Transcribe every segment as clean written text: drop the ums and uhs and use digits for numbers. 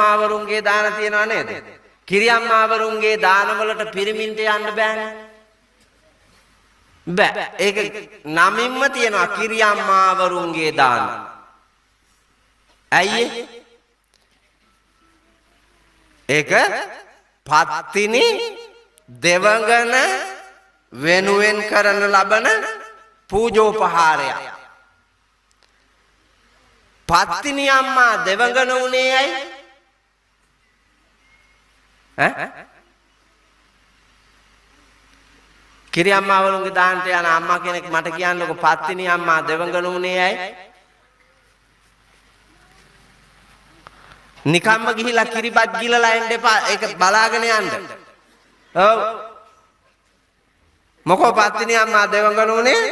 කිරියම්මාවරුන්ගේ දාන තියනවා නේද? කිරියම්මාවරුන්ගේ දානවලට පිරිමින්ට යන්න බෑනේ. බෑ. ඒක නමින්ම තියනවා කිරියම්මාවරුන්ගේ දාන. ඇයි ඒක පත්තිනි දෙවඟන වෙනුවෙන් කරන ලබන පූජෝපහාරයක්. පත්තිනි අම්මා දෙවඟන උනේ ඇයි? කිරියම්මාවරුන්ගේ දානට යන අම්මා කෙනෙක් මට කියන්නකො පත්තිනි අම්මා දෙවඟන උනේ ඇයි? නිකම්ම ගිහිලා කිරිබත් ගිලලා එන්න එපා. ඒක බලාගෙන යන්න. ඔව්. මොකෝ පත්තිනි අම්මා දෙවඟන උනේ?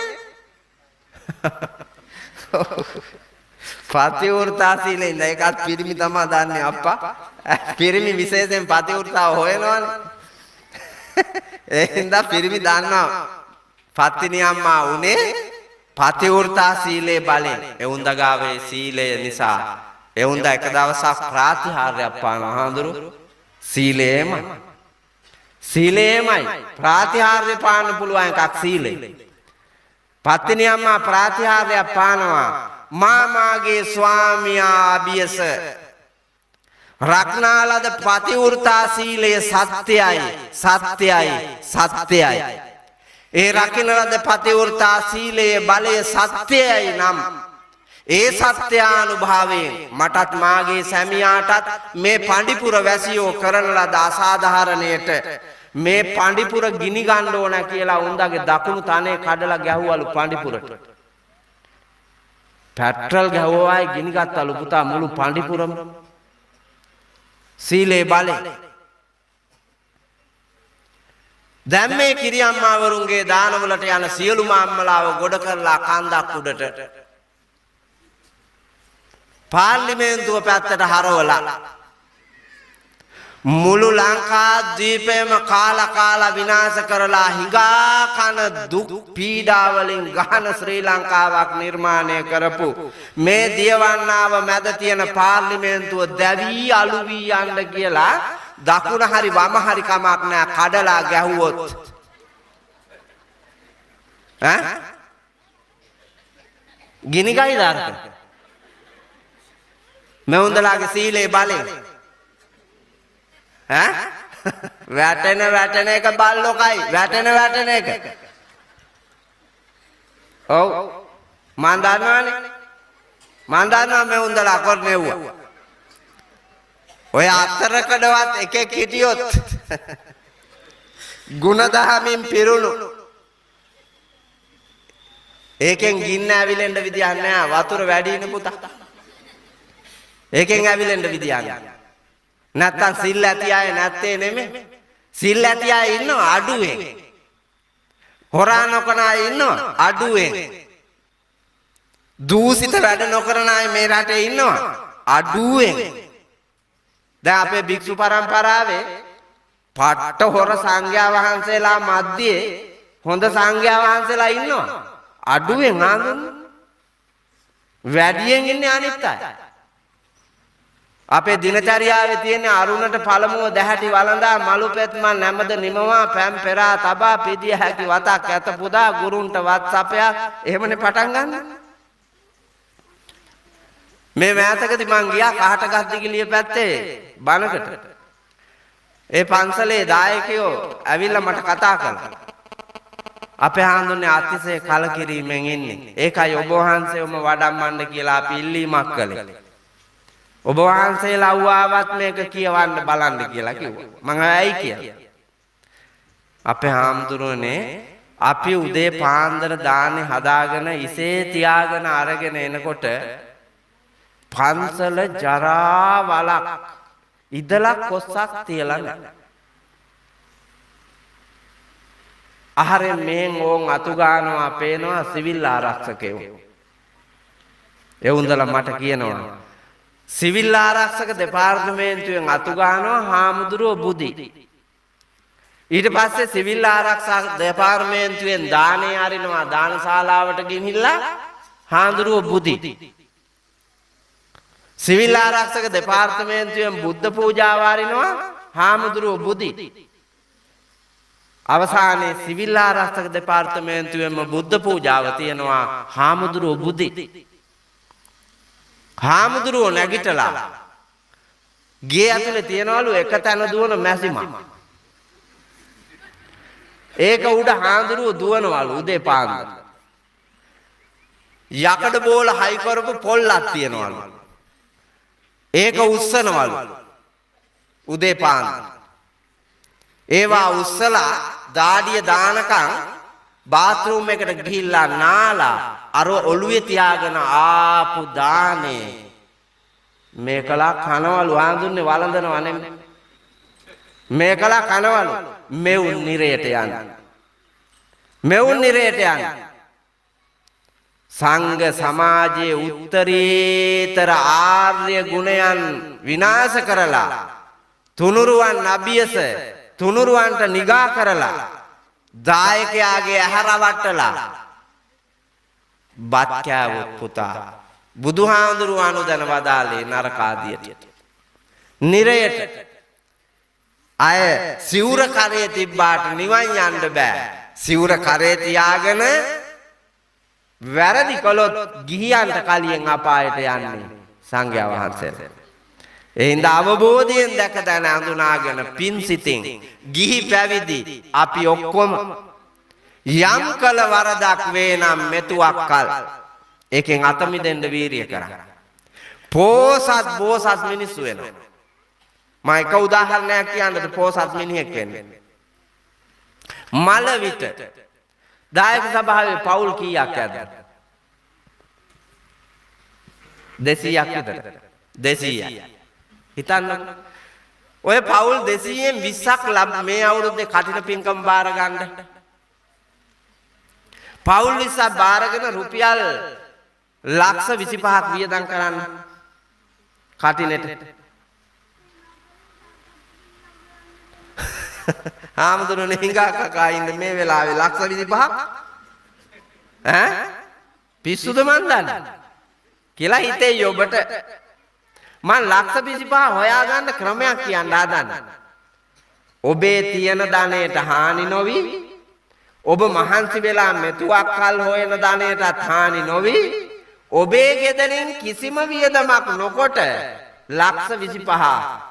පතිවෘතා සීලෙන් ඒකත් පිරිමි තමයි දන්නේ අප්පා. පිරිමි විශේෂයෙන් පතිවෘතාව හොයනවනේ. ඒ හින්දා පිරිමි දන්නවා. පත්තිනි අම්මා උනේ පතිවෘතා සීලේ බලෙන්. එවුන්දගාවේ සීලය නිසා එවුන්ද එක දවසක් ප්‍රාතිහාර්යයක් පානවා හඳුරු. සීලේමයි. සීලේමයි ප්‍රාතිහාර්ය පාන්න පුළුවන් එකක් සීලේ. පත්තිනි අම්මා ප්‍රාතිහාර්යයක් පානවා. මාමාගේ ස්වාමියා අභියස රක්නාලද පතිවෘතා සීලය සත්‍යයි සත්‍යයි සත්‍යයි. ඒ රකින්න ලද පතිවෘතා සීලයේ බලය සත්‍යයි නම් ඒ සත්‍යානුභාවයෙන් මටත් මාගේ සැමියාටත් මේ පඬිපුර වැසියෝ කරන ලද අසාධාරණයට මේ පඬිපුර ගිනි ගන්න ඕන කියලා උන්දගේ දකුණු තනේ කඩලා ගැහුවලු පඬිපුරට. පැට්‍රල් ගැහුවායි ගිනි ගත්තලු පුතා මුළු පඬිපුරම. සීලේ බලේ. දැන් මේ කිරියම්මාවරුන්ගේ දානවලට යන සියලුම අම්මලාව ගොඩ කරලා කන්දක් උඩට පාර්ලිමේන්තුව පැත්තට හරවලා මුළු ලංකාද්වීපයම කාලා විනාශ කරලා හිඟා කන දුක් පීඩා වලින් ගහන ශ්‍රී ලංකාවක් නිර්මාණය කරපු මේ දියවන්නාව මැද තියෙන පාර්ලිමේන්තුව දැවි අලු වී යන්න කියලා දකුණ හරි වම හරි කමක් නැහැ කඩලා ගැහුවොත් ගිනි ගයිද අරක මෙවුන්දලාගේ සීලේ බලෙන් වැටෙන එක බල්ලොකයි වැටෙන එක. ඔව් මන් දන්නවා මේ උන්දලා කරනෙව්වා. ඔය අතරකඩවත් එකෙක් හිටියොත් ගුණදහමින් පිරුණු ඒකෙන් ගින්න ඇවිලෙන්න විදියක් නෑ. වතුර වැඩි නේ පුතා. ඒකෙන් ඇවිලෙන්න විදියක් නෑ. නැත්තම් සිල් ඇති අය නැත්තේ නෙමෙයි. සිල් ඇති අය ඉන්නවා අඩුවෙන්. හොරා නොකන අය ඉන්නවා අඩුවෙන්. දූෂිත වැඩ නොකරන අය මේ රටේ ඉන්නවා අඩුවෙන්. දැන් අපේ භික්ෂු පරම්පරාවේ පට්ට හොර සංඝයා වහන්සේලා මැද්දේ හොඳ සංඝයා වහන්සේලා ඉන්නවා අඩුවෙන් ආඳුන. වැඩියෙන් ඉන්නේ අනිත් අය. අපේ දිනචරියාවේ තියෙන අරුණට පළමුව දැහැටි වළඳා මලුපෙත් මන් නැමද නිමවා පැම් පෙරා තබා පිදිය හැකි වතක් ඇත පුදා ගුරුන්ට වත් සපයා එහෙමනේ පටන් ගන්න. මේ මෑතකදී මං ගියා කහටගස්දිගිලිය පැත්තේ බණකට. ඒ පන්සලේ දායකයෝ ඇවිල්ලා මට කතා කළා. අපේ හාමුදුරනේ අතිශය කලකිරීමෙන් ඉන්නේ. ඒකයි ඔබ වහන්සේවම වඩම්මන්න කියලා අපි ඉල්ලීමක් කළේ. ඔබ වහන්සේලා වුවාවත් මේක කියවන්න බලන්න කියලා කිව්වා. මම ඇයි කියලා. අපේ හාමුදුරනේ අපි උදේ පාන්දර දාන්නේ හදාගෙන ඉසේ තියාගෙන අරගෙන එනකොට පන්සල ජරා වලක් ඉදලක් කොස්සක් තියලා නැහැ. ආහාරයෙන් මෙන් ඕන් අතු ගන්නවා පේනවා සිවිල් ආරක්ෂකයෝ. ඒ උන්දලා මට කියනවා සිවිල් ආරක්ෂක දෙපාර්තමේන්තුවෙන් අතු ගන්නවා හාමුදුරුවෝ බුදි. ඊට පස්සේ සිවිල් ආරක්ෂක දෙපාර්තමේන්තුවෙන් දානේ අරිනවා දානශාලාවට ගෙනිහිල්ලා හාමුදුරුවෝ බුදි. සිවිල් ආරක්ෂක දෙපාර්තමේන්තුවෙන් බුද්ධ පූජාව වරිනවා හාමුදුරුවෝ බුදි. අවසානයේ සිවිල් ආරක්ෂක දෙපාර්තමේන්තුවෙන්ම බුද්ධ පූජාව තියෙනවා හාමුදුරුවෝ බුදි. හාමුදුරුවෝ නැගිටලා ගේ ඇතුලේ තියනවලු එක තැන දුවන මැසිමක්. ඒක උඩ හාමුදුරුවෝ දුවනවලු උදේ පාන්දර. යකඩ බෝල හයි කරපු පොල්ලක් තියනවලු. ඒක උස්සනවලු උදේ පාන්දර. ඒවා උස්සලා දාඩිය දානකම් බාත්රූම් එකට ගිහිල්ලා නාලා අර ඔළුවේ තියාගෙන ආපු දානේ මේකලා කනවලු ආඳුන්නේ වළඳනවා නෙමෙයි. මේකලා කනවලු මෙවුන් නිරයට යන්න. මෙවුන් නිරයට යන්න. සංඝ සමාජයේ උත්තරීතර ආර්ය ගුණයන් විනාශ කරලා තුනුරුවන් අභියස තුනුරුවන්ට නිගා කරලා දායකයාගේ ඇහැරවට්ටලා බත් කෑවොත් පුතා බුදුහාමුදුරුවෝ අනුදැන වදාළේ නරකාදියට. නිරයට අය සිවුර කරේ තිබ්බාට නිවන් යන්න බෑ. සිවුර කරේ තියාගෙන වැරදි කළොත් ගිහියන්ට කලියෙන් අපායට යන්නේ සංඝයා වහන්සේලා. ඒ හින්දා අවබෝධයෙන් දැක දැන අඳුනාගෙන පින් සිතින් ගිහි පැවිදි අපි ඔක්කොම යම් කල වරදක් වේ නම් මෙතුවක් කල් ඒකෙන් අත මිදෙන්න වීරිය කරන්න. පෝසත් බෝසත් මිනිස්සු වෙනවා. මම එක උදාහරණයක් කියන්නද පෝසත් මිනිහෙක් වෙන්නේ. මල විට දායක සභාවේ පවුල් කීයක් ඇද්ද? 200ක් විතර. 200ක්. හිතන්න. ඔය පවුල් 200න් 20ක් මේ අවුරුද්දේ කටින පින්කම් බාර ගන්න. පවුල් 20ක් බාරගෙන රුපියල් ලක්ෂ 25ක් වියදම් කරන්න. කටිනෙට. ආමුදුනේ හිඟා කකා ඉන්න මේ වෙලාවේ ලක්ෂ 25ක් ඈ පිස්සුද මන් දන්නේ කියලා හිතේ ඔබට මම ලක්ෂ 25 හොයාගන්න ක්‍රමයක් කියන්න හදන්නේ. ඔබේ තියෙන ධනයට හානි නොවි ඔබ මහන්සි වෙලා මෙතුවක් කල් හොයන ධනයටත් හානි නොවි ඔබේ ගෙදරින් කිසිම වියදමක් නොකොට ලක්ෂ 25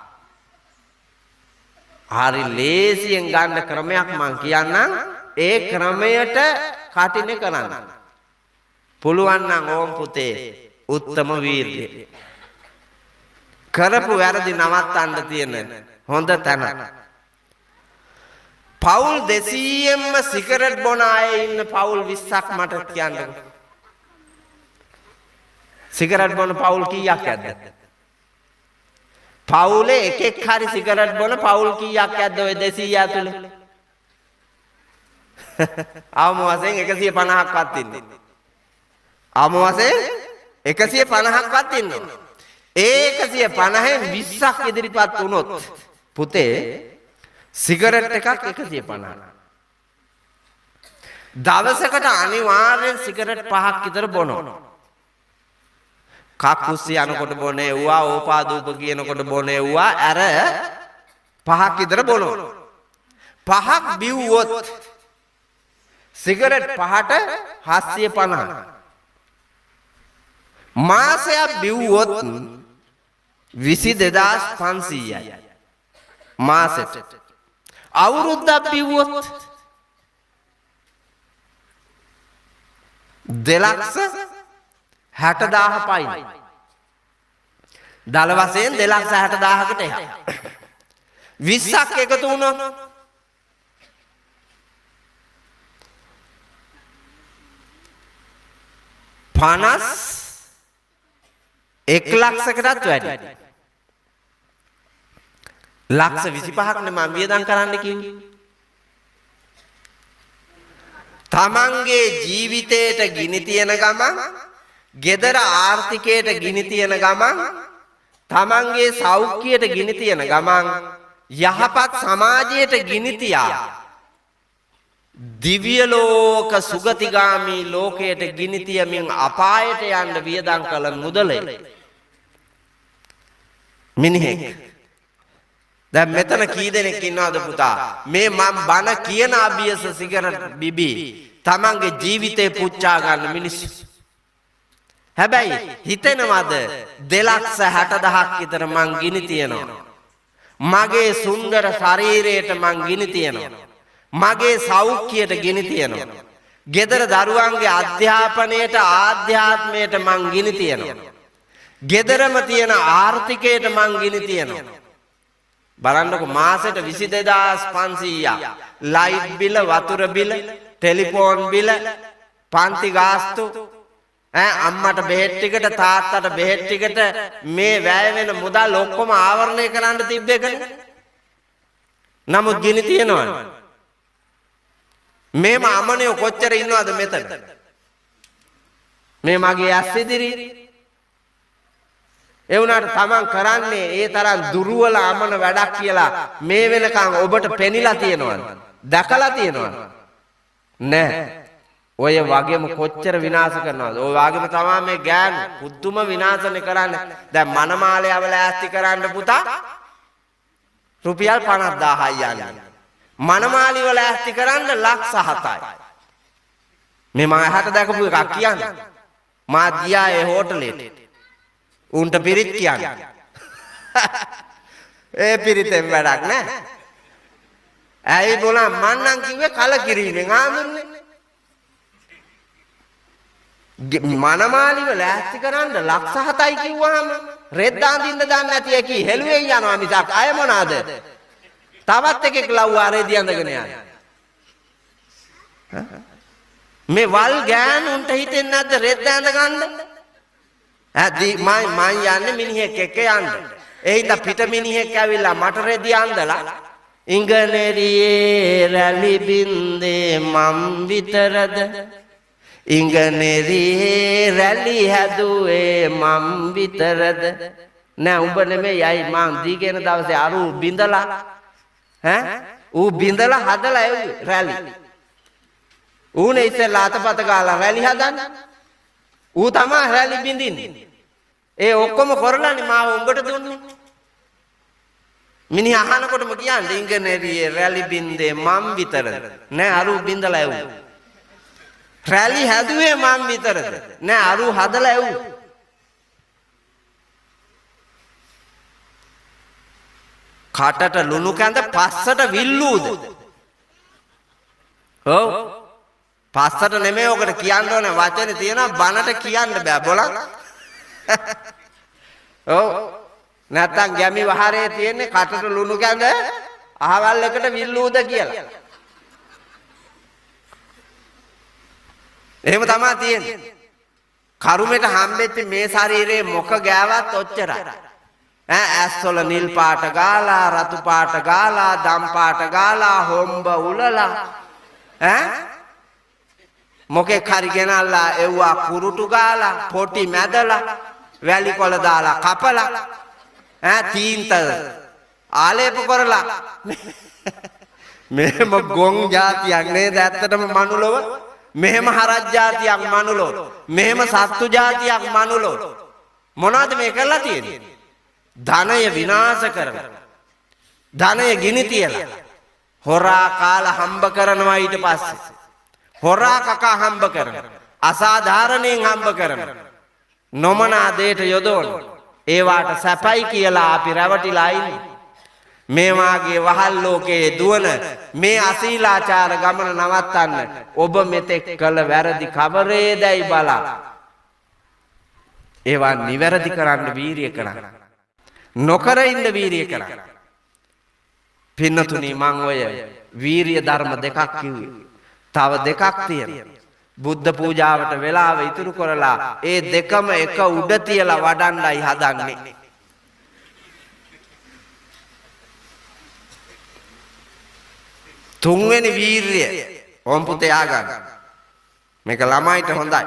හරි ලේසියෙන් ගන්න ක්‍රමයක් මං කියන්නම්. ඒ ක්‍රමයට කටිනේ කරන්න. පුළුවන් නම් ඕම් පුතේ උත්තම වීර්යය. කරපු වැරදි නවත්තන්න තියෙන හොඳ තැන. පවුල් 200ෙන්ම සිගරට් බොන අය ඉන්න පවුල් 20ක් මට කියන්න. සිගරට් බොන පවුල් කීයක් ඇද්ද? පවුලේ එකෙක් හරි සිගරට් බොන පවුල් කීයක් ඇද්ද ඔය 200 ඇතුලේ? ආවම වශයෙන් 150ක්වත් ඉන්නේ. ආවම වශයෙන් 150ක්වත් ඉන්නවා. ඒ 150න් 20ක් ඉදිරිපත් වුණොත් පුතේ සිගරට් එකක් 150. දවසකට අනිවාර්යෙන් සිගරට් 5ක් විතර බොනවා. කක්කුස්සි යනකොට බොන එව්වා ඕපාදූප කියනකොට බොන එව්වා අර 5ක් විතර බොනවා. 5ක් බිව්වොත් සිගරට් 5ට 750. මාසයක් බිව්වොත් 22500යි. මාසෙට. අවුරුද්දක් බිව්වොත් 2,60,000 පයින්. දල වශයෙන් 2,60,000කට එහා. 20ක් එකතු වුණොත් 1,00,000කටත් වැඩි. ලක්ෂ 25ක්නේ මම වියදම් කරන්න කිව්වේ. තමන්ගේ ජීවිතයට ගිනි තියන ගමන්, gedara ආර්ථිකයට ගිනි තියන ගමන්, තමන්ගේ සෞඛ්‍යයට ගිනි තියන ගමන්, යහපත් සමාජයට ගිනි තියා දිව්‍ය ලෝක සුගතිගාමී ලෝකයට ගිනි තියමින් අපායට යන්න වියදම් කළ මුදලේ මිනිහෙක්. දැන් මෙතන කී දෙනෙක් ඉන්නවද පුතා? මේ මම බන කියන අභියස සිගරට් බිබී තමන්ගේ ජීවිතේ පුච්චා ගන්න මිනිස්සු. හැබැයි හිතෙනවද 2,60,000ක් විතර මං ගිනි තියනවා. මගේ සුන්දර ශරීරයට මං ගිනි තියනවා. මගේ සෞඛ්‍යයට ගිනි තියනවා. ගෙදර දරුවන්ගේ අධ්‍යාපනයට ආධ්‍යාත්මයට මං ගිනි තියනවා. ගෙදරම තියෙන ආර්ථිකයට මං ගිනි තියනවා. බලන්නකො මාසෙට 22,500ක් ලයිට් බිල, වතුර බිල, ටෙලිෆෝන් බිල, පන්ති ගාස්තු, අම්මට බෙහෙත් ටිකට, තාත්තට බෙහෙත් ටිකට මේ වැය වෙන මුදල් ඔක්කොම ආවරණය කරන්න තිබ්බ එකනේ. නමුත් ගිනි තියනවනේ. මේම අමනියෝ කොච්චර ඉන්නවද මෙතන? මේ මගේ ඇස් ඉදිරි. ඒ වුණාට තමන් කරන්නේ ඒ තරම් දුර්වල අමන වැඩක් කියලා මේ වෙනකන් ඔබට පෙනිලා තියෙනවද? දැකලා තියෙනවද? නෑ. ඔය වගේම කොච්චර විනාශ කරනවද? ඔය වගේම තමයි මේ ගෑනු පුදුම විනාශනේ කරන්නේ. දැන් මනමාලයවල ඈස්ති කරන්න පුතා රුපියල් 50,000යි යන්නේ. මනමාලි වල ඈස්ති කරන්න ලක්ෂ 7යි. මේ මම එහාට දැකපු එකක් කියන්නේ. මා ගියා ඒ හෝටලෙට. උන්ට පිරිත් කියන්නේ. ඒ පිරිතෙන් වැඩක් නෑ. ඇයි බොලා මං නම් කිව්වේ කලකිරීමෙන් ආඳුන්නේ. මනමාලි වල ඈස්ති කරන්න ලක්ෂ 7යි කිව්වහම රෙද්ද අඳින්න දන්නේ නැති එකි හෙළුවේ යනවා මිසක් අය මොනවාද? තවත් එකෙක් ලව්වා රෙදි අඳගෙන යනවා. මේ වල් ගෑනුන්ට හිතෙන්නේ නැද්ද රෙද්ද අඳ ගන්න? මම යන්නේ මිනිහෙක් එක්ක යන්න. ඒ හින්දා පිට මිනිහෙක් ඇවිල්ලා මට රෙදි අඳලා ඉංගනේරියේ රැලි බින්දේ මම් විතරද ඉංගනේරියේ රැලි හැදුවේ මම් විතරද නෑ උඹ නෙමෙයි අයි මං දීගෙන දවසේ අරු බින්දලා ඌ බින්දලා හදලා එව්වේ රැලි. ඌනේ ඉස්සෙල්ලා අතපත ගාලා රැලි හදන්නේ. ඌ තමයි රැලි බින්දින්නේ. ඒ ඔක්කොම කරලානේ මාව උඹට දුන්නේ. මිනිහ අහනකොටම කියන්නේ ඉංගනේරියේ රැලි බින්දේ මම් විතරද නෑ අරු බින්දලා එව්වේ. රැලි හැදුවේ මම් විතරද නෑ අරු හදලා එව්වේ. කටට ලුණු කැඳ පස්සට විල්ලූද? ඔව්. පස්සට නෙමෙයි ඔකට කියන්න ඕනේ වචනේ තියෙනවා බනට කියන්න බෑ බොලක්. ඔව්. නැත්තම් ගැමි වහරේ තියෙන්නේ කටට ලුණු කැඳ අහවල් එකට විල්ලූද කියලා. එහෙම තමයි තියෙන්නේ. කරුමෙට හම්බෙච්ච මේ ශරීරේ මොක ගෑවත් ඔච්චරයි. ඇස්වල නිල් පාට ගාලා, රතු පාට ගාලා, දම් පාට ගාලා, හොම්බ උලලා මොකෙක් හරි ගෙනල්ලා එව්වා කුරුටු ගාලා, පොටි මැදලා, වැලි කොළ දාලා කපලා තීන්ත ආලේප කරලා මෙහෙම ගොන් જાතියක් නේද ඇත්තටම මනුලොව. මෙහෙම හරක් જાතියක් මනුලොව. මෙහෙම සත්තු જાතියක් මනුලොව. මොනවද මේ කරලා තියෙන්නේ? ධනය විනාශ කරන, ධනය ගිනි තියලා හොරා කාලා හම්බ කරනවා. ඊට පස්සේ හොරා කකා හම්බ කරන, අසාධාරණයෙන් හම්බ කරන, නොමනා දෙයට යොදවන, ඒවාට සැපයි කියලා අපි රැවටිලා ඉන්නේ. මේ වාගේ වහල් ලෝකයේ දුවන මේ අශීලාචාර ගමන නවත්තන්න ඔබ මෙතෙක් කළ වැරදි කවරේදයි බලා ඒවා නිවැරදි කරන්න වීරිය කරන්න. නොකර ඉන්න වීරිය කරන්න. පින්නතුනි මං ඔය වීරිය ධර්ම දෙකක් කිව්වේ. තව දෙකක් තියෙනවා. බුද්ධ පූජාවට වෙලාව ඉතුරු කරලා ඒ දෙකම එක උඩ තියලා වඩන්නයි හදන්නේ. තුන්වෙනි වීරිය ඕම් පුතේ ආගන්න. මේක ළමයිට හොඳයි.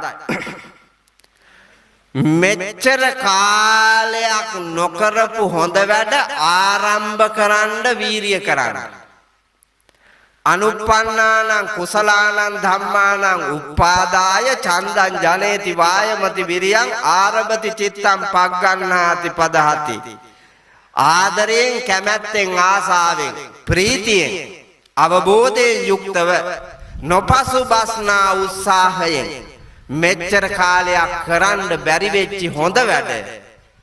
මෙච්චර කාලයක් නොකරපු හොඳ වැඩ ආරම්භ කරන්න වීරිය කරන්න. අනුප්පන්නානං කුසලානං ධම්මානං උප්පාදාය චන්දං ජනේති වායමති විරියං ආරභති චිත්තං පග්ගණ්හාති පදහති. ආදරයෙන් කැමැත්තෙන් ආසාවෙන් ප්‍රීතියෙන් අවබෝධයෙන් යුක්තව නොපසුබස්නා උත්සාහයෙන් මෙච්චර කාලයක් කරන්න බැරි වෙච්ච හොඳ වැඩ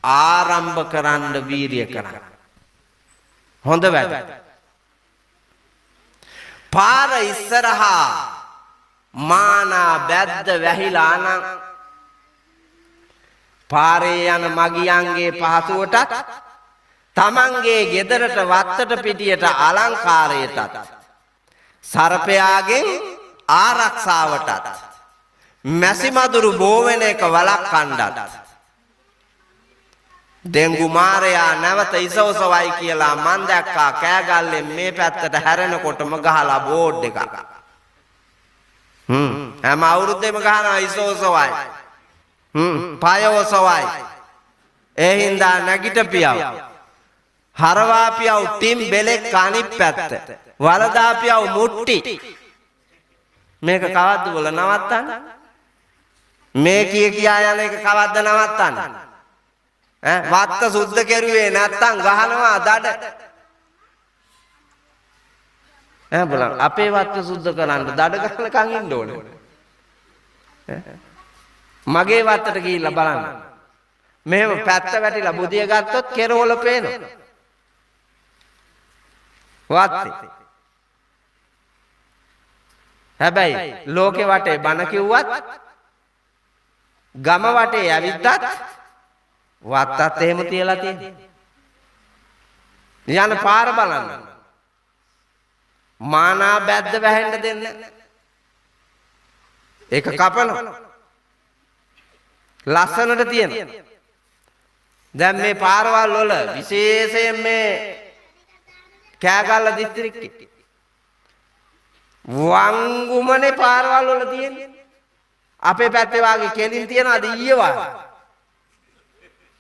ආරම්භ කරන්න වීරිය කරන්න. හොඳ වැඩ. පාර ඉස්සරහා මානා බැද්ද වැහිලා නම් පාරේ යන මගියන්ගේ පහසුවටත් තමන්ගේ ගෙදරට වත්තට පිටියට අලංකාරයටත් සර්පයාගෙන් ආරක්ෂාවටත් මැසිමදුරු බෝවෙන එක වළක්වන්නත් ඩෙන්ගු මාරයා නැවත ඉසෝසවයි කියලා මන් දැක්කා කෑගල්ලෙන් මේ පැත්තට හැරෙනකොටම ගහලා බෝඩ් එකක්. හැම අවුරුද්දෙම ගහනවා ඉසෝසවයි. පයෝසවයි. ඒ හින්දා නැගිටපියව. හරවාපියව ටිම් බෙලෙක් අනිත් පැත්ත. වලදාපියව මුට්ටි. මේක කවද්ද බොල නවත්තන්න? මේ කියා යන එක කවද්ද නවත්තන්න? වත්ත සුද්ධ කෙරුවේ නැත්තම් ගහනවා දඩ. බලන්න අපේ වත්ත සුද්ධ කරන්න දඩ ගන්නකන් ඉන්න ඕනේ. මගේ වත්තට ගිහිල්ලා බලන්න. මෙහෙම පැත්ත වැටිලා බුදිය ගත්තොත් කෙරවල පේනවා. වත්තේ. හැබැයි ලෝකේ වටේ බණ කිව්වත් ගම වටේ ඇවිද්දත් වත්තත් එහෙම තියලා තියෙනවා. යන පාර බලන්න. මානා බැද්ද වැහෙන්න දෙන්න. ඒක කපනවා. ලස්සනට තියෙනවා. දැන් මේ පාරවල් වල විශේෂයෙන් මේ කෑගල්ල දිස්ත්‍රික්කේ වංගුමනේ පාරවල් වල තියෙන්නේ. අපේ පැත්තේ වාගේ කෙලින් තියනවාද ඊයේ වාගේ?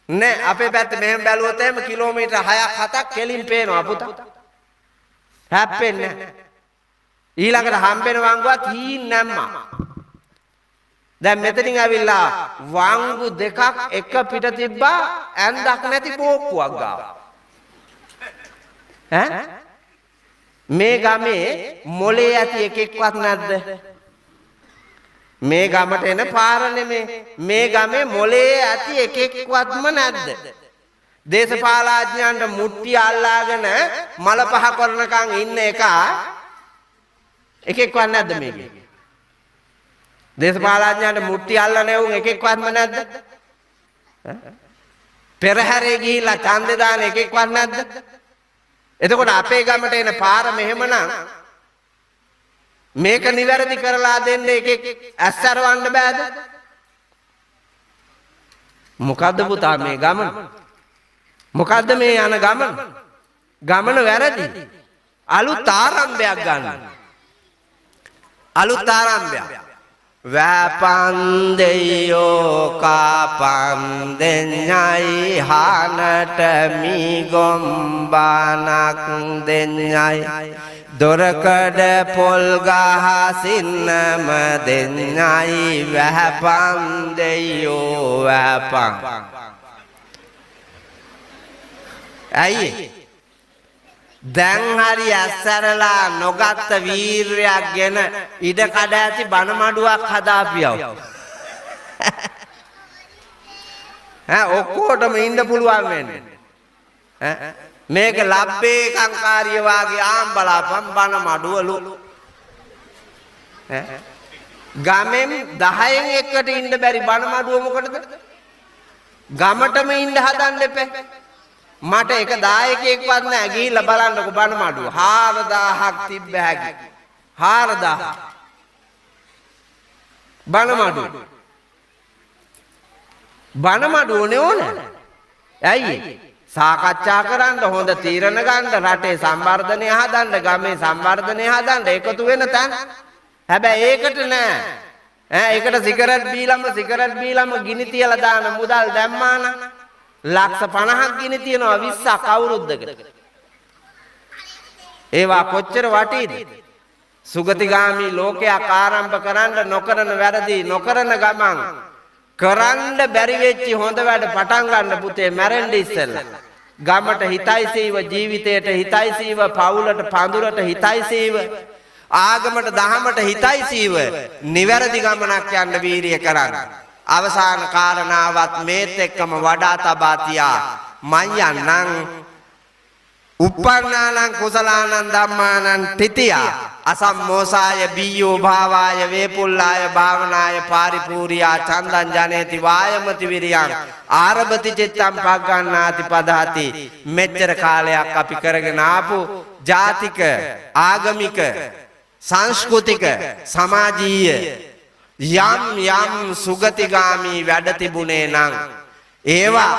නෑ අපේ පැත්තේ මෙහෙම බැලුවොත් එහෙම කිලෝමීටර් 6ක් 7ක් කෙලින් පේනවා පුතා. හැප්පෙන්නේ නෑ. ඊළඟට හම්බෙන වංගුවත් හීන් නැම්මා. දැන් මෙතනින් ඇවිල්ලා වංගු දෙකක් එක පිට තිබ්බා ඇන්දක් නැති බෝක්කුවක් ගාව. මේ ගමේ මොලේ ඇති එකෙක්වත් නැද්ද? මේ ගමට එන පාර නෙමේ. මේ ගමේ මොලේ ඇති එකෙක්වත්ම නැද්ද? දේශපාලඥයන්ට මුට්ටි අල්ලාගෙන මල පහ කරනකන් ඉන්න එකෙක්වත් නැද්ද මේකේ? දේශපාලඥයන්ට මුට්ටි අල්ලන එවුන් එකෙක්වත්ම නැද්ද? පෙරහැරේ ගිහිල්ලා ඡන්දේ දාන එකෙක්වත් නැද්ද? එතකොට අපේ ගමට එන පාර මෙහෙමනම් මේක නිවැරදි කරලා දෙන්න එකෙක් ඇස්සරවන්න බෑද? මොකද්ද පුතා මේ ගමන? මොකද්ද මේ යන ගමන? ගමන වැරදි. අලුත් ආරම්භයක් ගන්න. අලුත් ආරම්භයක්. වැපන් දෙයෝ කාපන් දෙඤ්ඤයි හානට මීගොම්බානක් දෙඤ්ඤයි දොරකඩ පොල් ගහ සින්නම දෙඤ්ඤයි වැපන් දෙයෝ වැපන්. ඇයි දැන් හරි ඇස්සරලා නොගත්ත වීරයක් ගෙන ඉඩ කඩ ඇති බණ මඩුවක් හදාපියව. ඔක්කොටම ඉන්න පුළුවන් වෙන්නේ. මේක ලබ්බේ කංකාරිය වාගේ ආම් බලාපන් බණ මඩුවලු. ගමෙන් 10න් එකට ඉන්න බැරි බණ මඩුව මොකටද? ගමටම ඉන්න හදන්න එපා. මට එක දායකයෙක්වත් නැහැ ගිහිල්ලා බලන්නකො බණ මඩුව 4000ක් තිබ්බ හැකි 4000 බණ මඩුවනේ ඕනේ. ඇයි සාකච්ඡා කරන්න හොඳ තීරණ ගන්න රටේ සම්වර්ධනය හදන්න ගමේ සම්වර්ධනය හදන්න එකතු වෙන තැන. හැබැයි ඒකට නෑ. ඒකට සිගරට් බීලම ගිනි තියලා දාන මුදල් දැම්මා නම් ලක්ෂ 50ක් ගිනි තියනවා 20ක් අවුරුද්දකට. ඒවා කොච්චර වටීද? සුගතිගාමි ලෝකයක් ආරම්භ කරන්න නොකරන වැරදි නොකරන ගමන් කරන්න බැරි වෙච්චි හොඳ වැඩ පටන් ගන්න පුතේ මැරෙන්න ඉස්සෙල්ලා. ගමට හිතයිසීව ජීවිතයට හිතයිසීව පවුලට පඳුරට හිතයිසීව ආගමට දහමට හිතයිසීව නිවැරදි ගමනක් යන්න වීරිය කරන්න. අවසාන කාරණාවත් මේත් එක්කම වඩා තබා තියා මං යන්නම් uppannānaṁ කුසලානං ධම්මානං තිතියා අසම්මෝසාය බීයෝ භාවාය වේපුල්ලාය භාවනාය පාරිපූර්යා චන්දං ජනේති වායමති විරියං ආරභති චිත්තං පග්ගණ්ණාති පදහති. මෙච්චර කාලයක් අපි කරගෙන ආපු ජාතික ආගමික සංස්කෘතික සමාජීය යම් යම් සුගතිගාමී වැඩ තිබුණේ නම් ඒවා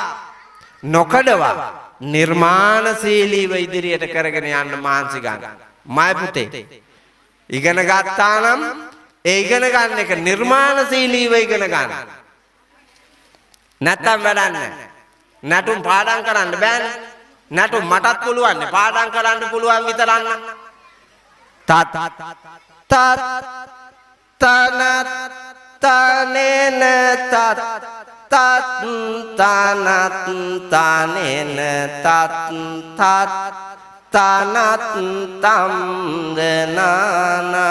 නොකඩවා නිර්මාණශීලීව ඉදිරියට කරගෙන යන්න මාන්සි ගන්න. මයි පුතේ ඉගෙන ගත්තා නම් ඒ ඉගෙන ගන්න එක නිර්මාණශීලීව ඉගෙන ගන්න. නැත්තම් වැඩක් නැහැ. නටුම් පාඩම් කරන්න බෑනේ. නටුම් මටත් පුළුවන් නේ පාඩම් කරන්න පුළුවන් විතරක් නම්. තත් තන තනේන තත් තත් තනත් තනේන තත් තත් තනත් තම් දනානා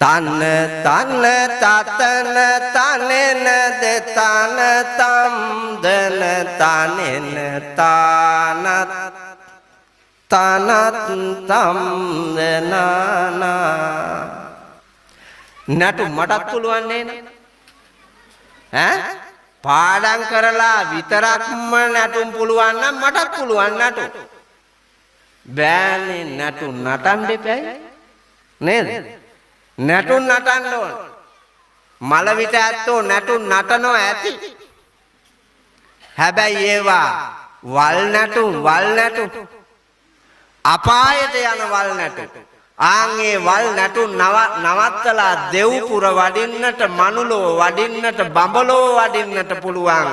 තන තන තතන තනේන දෙතන තම් දන තනේන තනත් තනත් තම් දනානා. නටු මටත් පුළුවන් නේද? පාඩම් කරලා විතරක්ම නටුම් පුළුවන් නම් මටත් පුළුවන් නටු. බෑනේ නටු නටන්න දෙපැයි නේද? නටු නටන්න ඕන. මල විට ඇත්තෝ නටු නටනෝ ඇති. හැබැයි ඒවා වල් නටු අපායට යන වල් නටු. ආන්ගේ වල් නටු නවත්තලා දෙව්පුර වඩින්නට මනුලෝ වඩින්නට බඹලෝ වඩින්නට පුළුවන්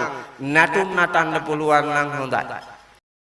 නටුම් නටන්න පුළුවන් නම් හොඳයි.